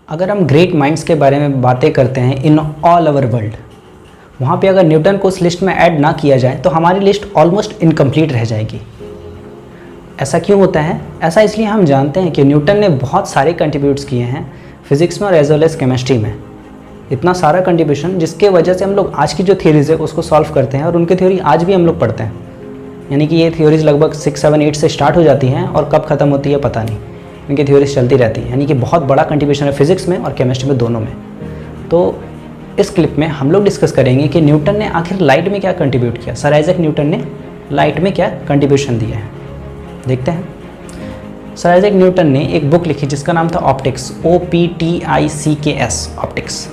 अगर हम great minds के बारे में बातें करते हैं इन ऑल ओवर वर्ल्ड, वहाँ पे अगर न्यूटन को उस लिस्ट में ऐड ना किया जाए तो हमारी लिस्ट ऑलमोस्ट इनकम्प्लीट रह जाएगी। ऐसा क्यों होता है? ऐसा इसलिए हम जानते हैं कि न्यूटन ने बहुत सारे कंट्रीब्यूट्स किए हैं फिज़िक्स में और एज वेल एज केमिस्ट्री में। इतना सारा कंट्रीब्यूशन जिसके वजह से हम लोग आज की जो थ्योरीज है उसको सॉल्व करते हैं और उनकी थ्योरी आज भी हम लोग पढ़ते हैं। यानी कि ये थ्योरीज लगभग 6, 7, 8 से स्टार्ट हो जाती हैं और कब ख़त्म होती है पता नहीं, इनकी थ्योरीज चलती रहती है। यानी कि बहुत बड़ा कंट्रीब्यूशन है फिज़िक्स में और केमिस्ट्री में, दोनों में। तो इस क्लिप में हम लोग डिस्कस करेंगे कि न्यूटन ने आखिर लाइट में क्या कंट्रीब्यूट किया, सर आइजैक न्यूटन ने लाइट में क्या कंट्रीब्यूशन दिया है, देखते हैं। सर आइजैक न्यूटन ने एक बुक लिखी जिसका नाम था ऑप्टिक्स, OPTICKS, ऑप्टिक्स।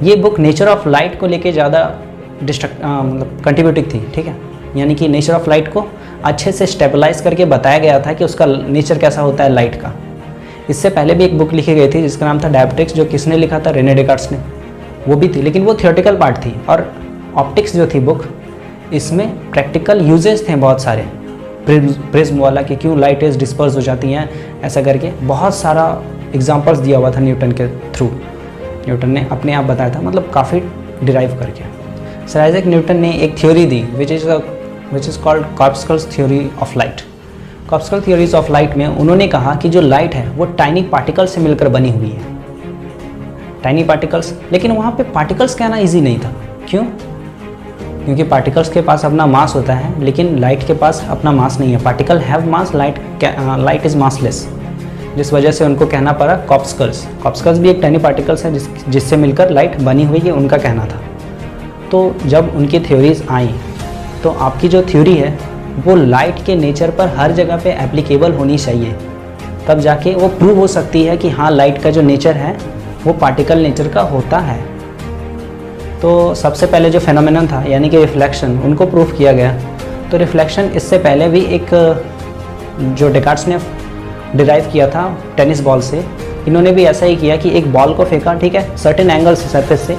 ये बुक नेचर ऑफ लाइट को लेके ज़्यादा मतलब कंट्रीब्यूटिव थी, ठीक है। यानी कि नेचर ऑफ लाइट को अच्छे से स्टेबलाइज करके बताया गया था कि उसका नेचर कैसा होता है लाइट का। इससे पहले भी एक बुक लिखी गई थी जिसका नाम था डायप्टिक्स, जो किसने लिखा था? रेने डेकार्ड्स ने, वो भी थी, लेकिन वो थियोरेटिकल पार्ट थी। और ऑप्टिक्स जो थी बुक, इसमें प्रैक्टिकल यूजेस थे बहुत सारे, प्रिज्म वाला कि क्यों लाइट रेज डिस्पर्स हो जाती हैं, ऐसा करके बहुत सारा एग्जांपल्स दिया हुआ था न्यूटन के थ्रू। न्यूटन ने अपने आप बताया था, मतलब काफ़ी डिराइव करके। सर आइजैक न्यूटन ने एक थ्योरी दी which is called corpuscles theory of light. Corpuscle theories of light में उन्होंने कहा कि जो लाइट है वो टाइनी पार्टिकल्स से मिलकर बनी हुई है, टाइनी पार्टिकल्स। लेकिन वहाँ पे पार्टिकल्स कहना इजी नहीं था। क्यों? क्योंकि पार्टिकल्स के पास अपना मास होता है, लेकिन लाइट के पास अपना मास नहीं है। Particle have mass, light is massless, जिस वजह से उनको कहना पड़ा कॉर्पस्कल्स। कॉर्पस्कल्स भी एक टाइनी पार्टिकल्स है जिससे मिलकर लाइट बनी हुई है, उनका कहना था। तो जब उनकी थ्योरीज आई तो आपकी जो थ्योरी है वो लाइट के नेचर पर हर जगह पे एप्लीकेबल होनी चाहिए, तब जाके वो प्रूव हो सकती है कि हाँ लाइट का जो नेचर है वो पार्टिकल नेचर का होता है। तो सबसे पहले जो फेनोमेनन था यानी कि रिफ्लेक्शन, उनको प्रूव किया गया। तो रिफ्लेक्शन इससे पहले भी एक जो डेकार्ड्स ने डिराइव किया था टेनिस बॉल से, इन्होंने भी ऐसा ही किया कि एक बॉल को फेंका, ठीक है, सर्टेन एंगल से सरफेस से,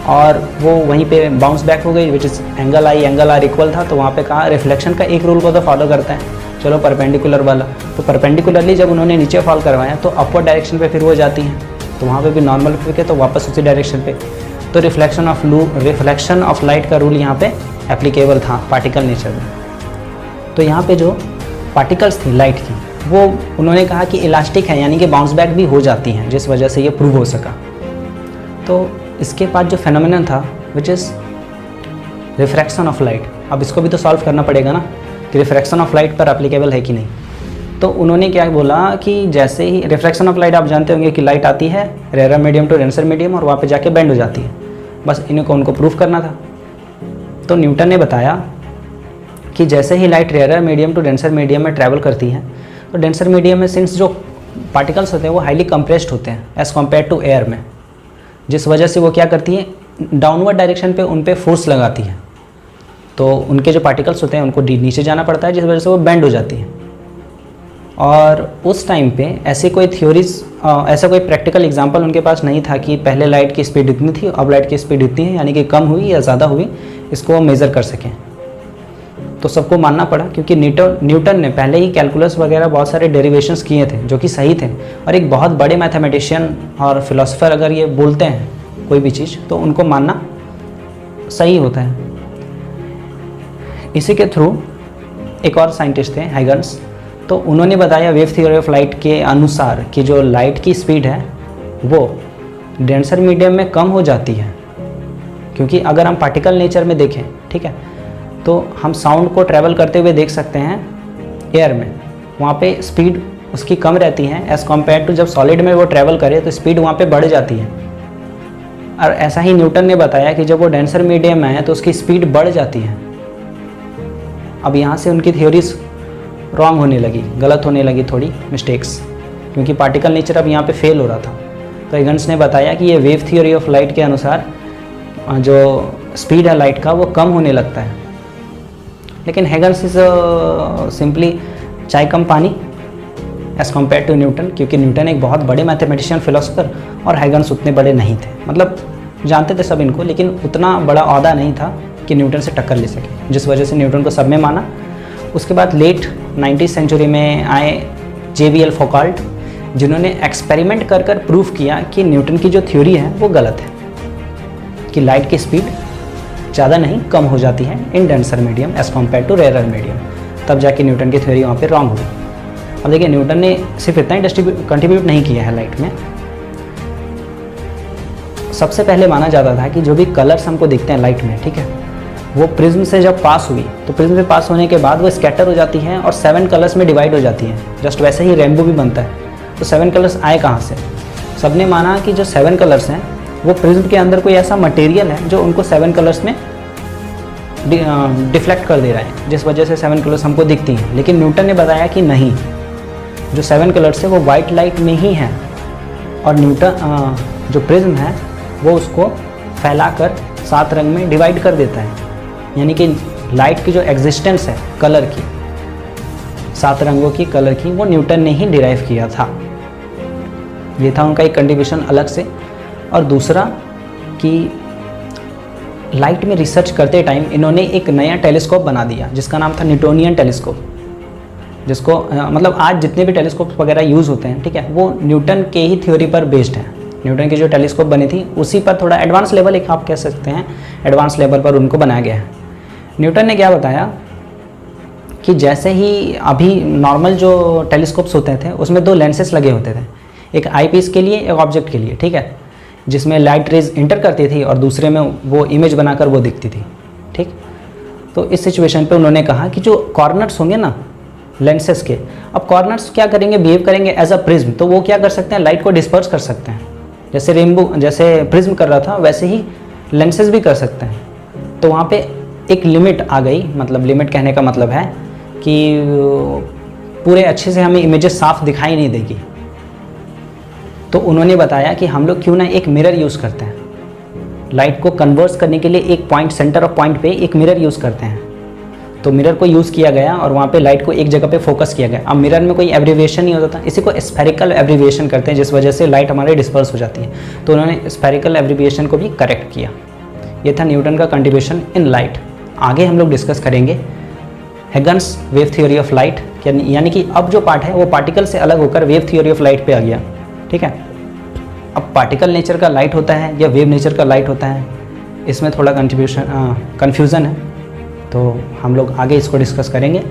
और वो वहीं पे बाउंस बैक हो गई, which is angle are equal था। तो वहाँ पे कहा रिफ्लेक्शन का एक रूल को तो फॉलो करता है, चलो परपेंडिकुलर वाला। तो परपेंडिकुलरली जब उन्होंने नीचे फॉल करवाया तो अपवर्ड डायरेक्शन पे फिर वो जाती हैं, तो वहाँ पे भी नॉर्मल फेंके तो वापस उसी डायरेक्शन पे। तो रिफ्लेक्शन ऑफ लाइट का रूल यहाँ पे एप्लीकेबल था पार्टिकल नेचर में। तो यहाँ पे जो पार्टिकल्स थी लाइट की, वो उन्होंने कहा कि इलास्टिक है, यानी कि बाउंस बैक भी हो जाती हैं, जिस वजह से ये प्रूव हो सका। तो इसके बाद जो फेनोमेनन था which is refraction of light, अब इसको भी तो सॉल्व करना पड़ेगा ना कि रिफ्रैक्शन ऑफ लाइट पर एप्लीकेबल है कि नहीं। तो उन्होंने क्या बोला कि जैसे ही रिफ्रैक्शन ऑफ लाइट, आप जानते होंगे कि लाइट आती है rare medium to denser medium और वहाँ पे जाके बेंड हो जाती है, बस इन्हीं को उनको प्रूफ करना था। तो न्यूटन ने बताया कि जैसे ही light rare medium to denser medium में ट्रैवल करती है, तो डेंसर मीडियम में सिंस जो पार्टिकल्स होते हैं वो हाईली कंप्रेस्ड होते हैं एज़ कम्पेयर टू एयर में, जिस वजह से वो क्या करती है, डाउनवर्ड डायरेक्शन पे उन पे फोर्स लगाती है। तो उनके जो पार्टिकल्स होते हैं उनको नीचे जाना पड़ता है, जिस वजह से वो बेंड हो जाती है। और उस टाइम पे ऐसे कोई थ्योरीज, ऐसा कोई प्रैक्टिकल एग्जांपल उनके पास नहीं था कि पहले लाइट की स्पीड इतनी थी अब लाइट की स्पीड इतनी है, यानी कि कम हुई या ज़्यादा हुई, इसको वो मेज़र कर सकें। तो सबको मानना पड़ा, क्योंकि न्यूटन ने पहले ही कैलकुलस वगैरह बहुत सारे डेरिवेशंस किए थे जो कि सही थे। और एक बहुत बड़े मैथमेटिशियन और फिलोसोफर अगर ये बोलते हैं कोई भी चीज़ तो उनको मानना सही होता है। इसी के थ्रू एक और साइंटिस्ट थे हाइगन्स, तो उन्होंने बताया वेव थ्योरी ऑफ लाइट के अनुसार कि जो लाइट की स्पीड है वो डेंसर मीडियम में कम हो जाती है। क्योंकि अगर हम पार्टिकल नेचर में देखें, ठीक है, तो हम साउंड को ट्रैवल करते हुए देख सकते हैं एयर में, वहाँ पे स्पीड उसकी कम रहती है एज़ कम्पेयर टू जब सॉलिड में वो ट्रैवल करे तो स्पीड वहाँ पे बढ़ जाती है। और ऐसा ही न्यूटन ने बताया कि जब वो डेंसर मीडियम में है तो उसकी स्पीड बढ़ जाती है। अब यहाँ से उनकी थ्योरीज रॉन्ग होने लगी, गलत होने लगी, थोड़ी मिस्टेक्स, क्योंकि पार्टिकल नेचर अब यहाँ पे फेल हो रहा था। तो हाइगन्स ने बताया कि ये वेव थ्योरी ऑफ लाइट के अनुसार जो स्पीड है लाइट का वो कम होने लगता है। लेकिन हाइगन्स इज सिंपली चाय कम पानी एज़ कम्पेयर टू न्यूटन, क्योंकि न्यूटन एक बहुत बड़े मैथमेटिशियन फिलोसोफर और हाइगन्स उतने बड़े नहीं थे। मतलब जानते थे सब इनको, लेकिन उतना बड़ा ओहदा नहीं था कि न्यूटन से टक्कर ले सके, जिस वजह से न्यूटन को सब में माना। उसके बाद लेट 19वीं सेंचुरी में आए JBL फौकाल्ट, जिन्होंने एक्सपेरिमेंट कर कर प्रूव किया कि न्यूटन की जो थ्योरी है वो गलत है, कि लाइट की स्पीड ज़्यादा नहीं कम हो जाती है in denser medium as compare to rare medium. तब जाके न्यूटन की थ्योरी वहाँ पे रॉन्ग हुई। अब देखिए न्यूटन ने सिर्फ इतना ही कंट्रीब्यूट नहीं किया है लाइट में। सबसे पहले माना जाता था कि जो भी कलर्स हमको दिखते हैं लाइट में, ठीक है, वो प्रिज्म से जब पास हुई तो प्रिज्म से पास होने के बाद वो स्कैटर हो जाती हैं और 7 कलर्स में डिवाइड हो जाती हैं। जस्ट वैसे ही रेनबो भी बनता है। तो 7 कलर्स आए कहाँ से? सबने माना कि जो 7 कलर्स हैं वो प्रिज्म के अंदर कोई ऐसा मटेरियल है जो उनको 7 कलर्स में डिफ्लेक्ट कर दे रहा है, जिस वजह से 7 कलर्स हमको दिखती हैं। लेकिन न्यूटन ने बताया कि नहीं, जो 7 कलर्स है वो वाइट लाइट में ही है और न्यूटन जो प्रिज्म है वो उसको फैलाकर 7 रंग में डिवाइड कर देता है। यानी कि लाइट की जो एग्जिस्टेंस है कलर की, 7 रंगों की कलर की, वो न्यूटन ने ही डिराइव किया था। ये था उनका एक कंट्रीब्यूशन अलग से। और दूसरा कि लाइट में रिसर्च करते टाइम इन्होंने एक नया टेलीस्कोप बना दिया जिसका नाम था न्यूटोनियन टेलीस्कोप, जिसको मतलब आज जितने भी टेलीस्कोप वगैरह यूज़ होते हैं, ठीक है, वो न्यूटन के ही थ्योरी पर बेस्ड है। न्यूटन की जो टेलीस्कोप बनी थी उसी पर थोड़ा एडवांस लेवल, एक आप कह सकते हैं एडवांस लेवल पर उनको बनाया गया है। न्यूटन ने क्या बताया कि जैसे ही अभी नॉर्मल जो टेलीस्कोप्स होते थे उसमें 2 लेंसेस लगे होते थे, एक आई पीस के लिए, एक ऑब्जेक्ट के लिए, ठीक है, जिसमें लाइट रेज इंटर करती थी और दूसरे में वो इमेज बनाकर वो दिखती थी, ठीक। तो इस सिचुएशन पे उन्होंने कहा कि जो कॉर्नर्स होंगे ना लेंसेस के, अब कॉर्नर्स क्या करेंगे, बिहेव करेंगे एज अ प्रिज्म, तो वो क्या कर सकते हैं, लाइट को डिस्पर्स कर सकते हैं। जैसे रेनबो, जैसे प्रिज्म कर रहा था वैसे ही लेंसेज भी कर सकते हैं। तो वहाँ पे एक लिमिट आ गई, मतलब लिमिट कहने का मतलब है कि पूरे अच्छे से हमें इमेजेस साफ दिखाई नहीं देगी। तो उन्होंने बताया कि हम लोग क्यों ना एक मिरर यूज़ करते हैं, लाइट को कन्वर्स करने के लिए एक पॉइंट, सेंटर ऑफ पॉइंट पे एक मिरर यूज़ करते हैं। तो मिरर को यूज़ किया गया और वहाँ पे लाइट को एक जगह पे फोकस किया गया। अब मिरर में कोई एब्रीविएशन नहीं होता था, इसी को स्फेरिकल एब्रीविएशन करते हैं, जिस वजह से लाइट हमारे डिस्पर्स हो जाती है। तो उन्होंने स्फेरिकल एब्रीविएशन को भी करेक्ट किया। ये था न्यूटन का कंट्रीब्यूशन इन लाइट। आगे हम लोग डिस्कस करेंगे हिगन्स वेव थ्योरी ऑफ लाइट, यानी कि अब जो पार्ट है वो पार्टिकल से अलग होकर वेव थ्योरी ऑफ लाइट पे आ गया, ठीक है। अब पार्टिकल नेचर का लाइट होता है या वेव नेचर का लाइट होता है, इसमें थोड़ा कन्फ्यूज़न है, तो हम लोग आगे इसको डिस्कस करेंगे।